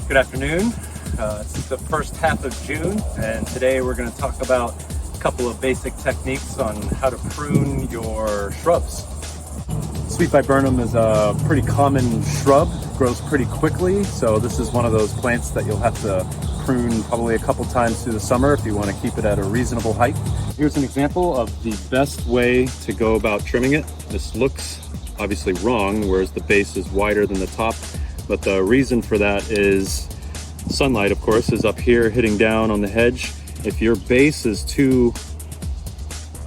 Good afternoon. It's the first half of June, and today we're going to talk about a couple of basic techniques on how to prune your shrubs. Sweet viburnum is a pretty common shrub, grows pretty quickly, so this is one of those plants that you'll have to prune probably a couple times through the summer if you want to keep it at a reasonable height. Here's an example of the best way to go about trimming it. This looks obviously wrong, whereas the base is wider than the top. But the reason for that is sunlight, of course, is up here hitting down on the hedge. If your base is too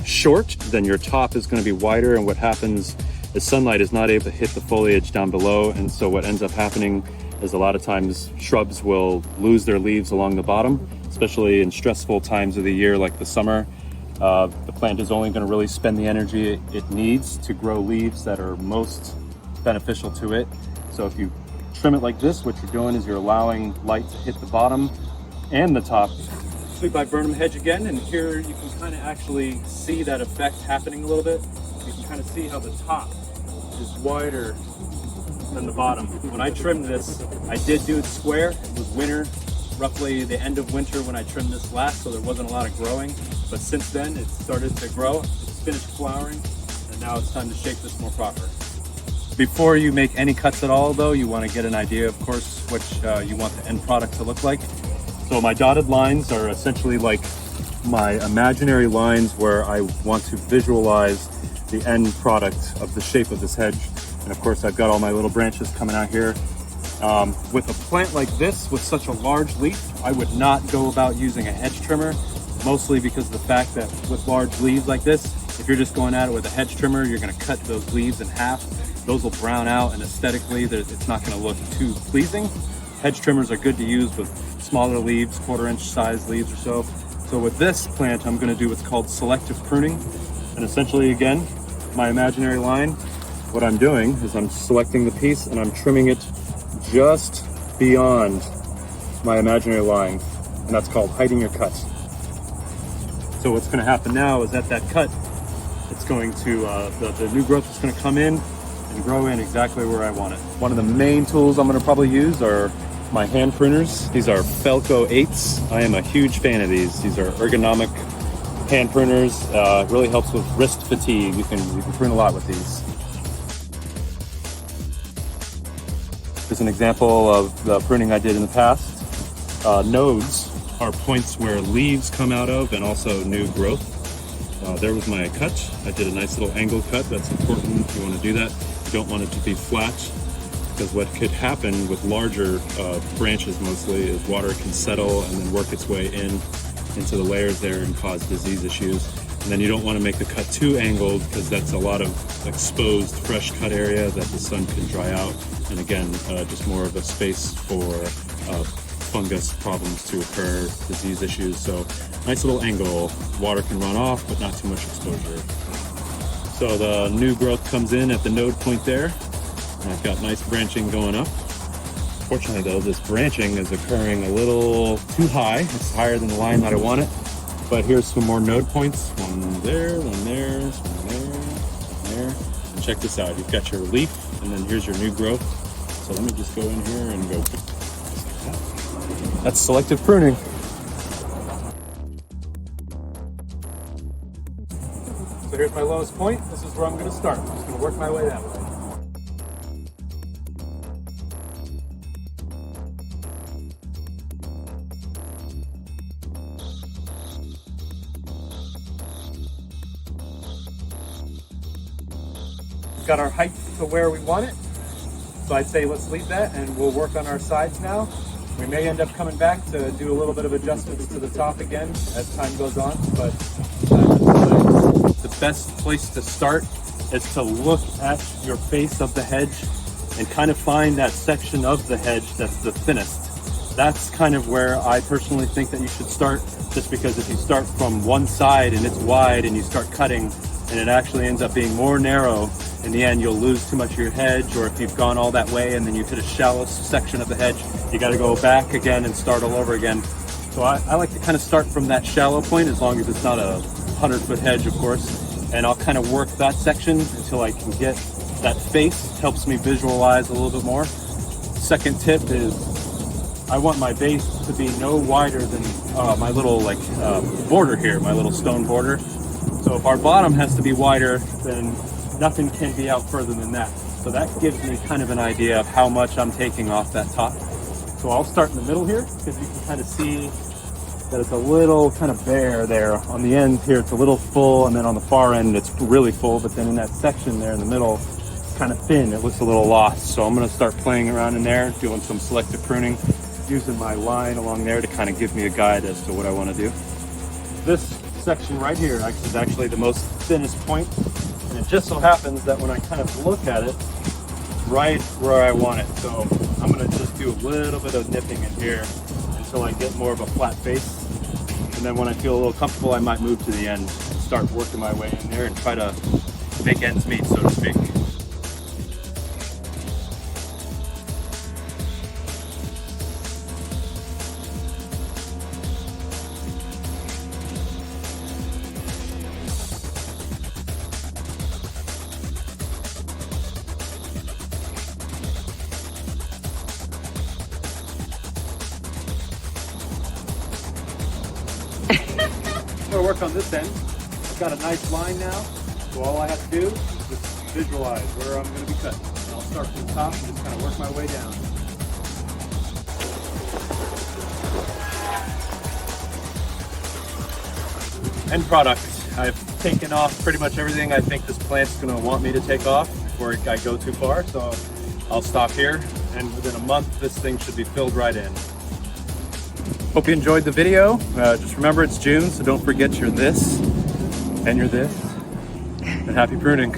short, then your top is going to be wider, and what happens is sunlight is not able to hit the foliage down below, and so what ends up happening is a lot of times shrubs will lose their leaves along the bottom, especially in stressful times of the year like the summer. The plant is only going to really spend the energy it needs to grow leaves that are most beneficial to it. So if you trim it like this, what you're doing is you're allowing light to hit the bottom and the top. Sweet viburnum hedge again, and here you can kind of actually see that effect happening a little bit. You can kind of see how the top is wider than the bottom. When I trimmed this, I did do it square. It was winter, roughly the end of winter when I trimmed this last, so there wasn't a lot of growing. But since then, it started to grow. It's finished flowering, and now it's time to shape this more proper. Before you make any cuts at all, though, you want to get an idea, of course, what you want the end product to look like. So my dotted lines are essentially like my imaginary lines where I want to visualize the end product of the shape of this hedge. And of course, I've got all my little branches coming out here. With a plant like this, with such a large leaf, I would not go about using a hedge trimmer, mostly because of the fact that with large leaves like this, if you're just going at it with a hedge trimmer, you're going to cut those leaves in half. Those will brown out, and aesthetically it's not going to look too pleasing. Hedge trimmers are good to use with smaller leaves, 1/4 inch size leaves or so. So with this plant, I'm going to do what's called selective pruning. And essentially, again, my imaginary line, what I'm doing is I'm selecting the piece and I'm trimming it just beyond my imaginary line. And that's called hiding your cut. So what's going to happen now is at that cut, it's going to, the new growth is going to come in and grow in exactly where I want it. One of the main tools I'm going to probably use are my hand pruners. These are Felco 8s. I am a huge fan of these. These are ergonomic hand pruners. It really helps with wrist fatigue. You can prune a lot with these. Here's an example of the pruning I did in the past. Nodes are points where leaves come out of and also new growth. There was my cut. I did a nice little angle cut. That's important. You want to do that. You don't want it to be flat, because what could happen with larger branches mostly is water can settle and then work its way into the layers there and cause disease issues. And then you don't want to make the cut too angled, because that's a lot of exposed fresh cut area that the sun can dry out, and again just more of a space for fungus problems to occur, disease issues. So nice little angle, water can run off but not too much exposure. So the new growth comes in at the node point there, and I've got nice branching going up. Fortunately though, this branching is occurring a little too high. It's higher than the line that I want it. But here's some more node points. One there, one there, one there, one there. And check this out. You've got your leaf, and then here's your new growth. So let me just go in here and go. That's selective pruning. So here's my lowest point. This is where I'm going to start. I'm just going to work my way that way. We've got our height to where we want it. So I'd say let's leave that and we'll work on our sides now. We may end up coming back to do a little bit of adjustments to the top again as time goes on, but the best place to start is to look at your face of the hedge and kind of find that section of the hedge that's the thinnest. That's kind of where I personally think that you should start, just because if you start from one side and it's wide and you start cutting and it actually ends up being more narrow, in the end you'll lose too much of your hedge. Or if you've gone all that way and then you've hit a shallow section of the hedge, you got to go back again and start all over again. So I like to kind of start from that shallow point, as long as it's not a 100-foot hedge, of course, and I'll kind of work that section until I can get that face. It helps me visualize a little bit more. Second tip is I want my base to be no wider than my little border here, my little stone border. So if our bottom has to be wider, then nothing can be out further than that. So that gives me kind of an idea of how much I'm taking off that top. So I'll start in the middle here, because you can kind of see that it's a little kind of bare there. On the end here, it's a little full, and then on the far end, it's really full. But then in that section there in the middle, it's kind of thin. It looks a little lost. So I'm going to start playing around in there, doing some selective pruning, using my line along there to kind of give me a guide as to what I want to do. This section right here is actually the most thinnest point, and it just so happens that when I kind of look at it, right where I want it. So I'm going to just do a little bit of nipping in here until I get more of a flat face. And then when I feel a little comfortable, I might move to the end and start working my way in there and try to make ends meet, so to speak. I'm going to work on this end. I've got a nice line now, so all I have to do is just visualize where I'm going to be cutting. And I'll start from the top and just kind of work my way down. End product. I've taken off pretty much everything I think this plant's going to want me to take off before I go too far, so I'll stop here, and within a month this thing should be filled right in. Hope you enjoyed the video. Just remember it's June, so don't forget you're this, and you're this, and happy pruning.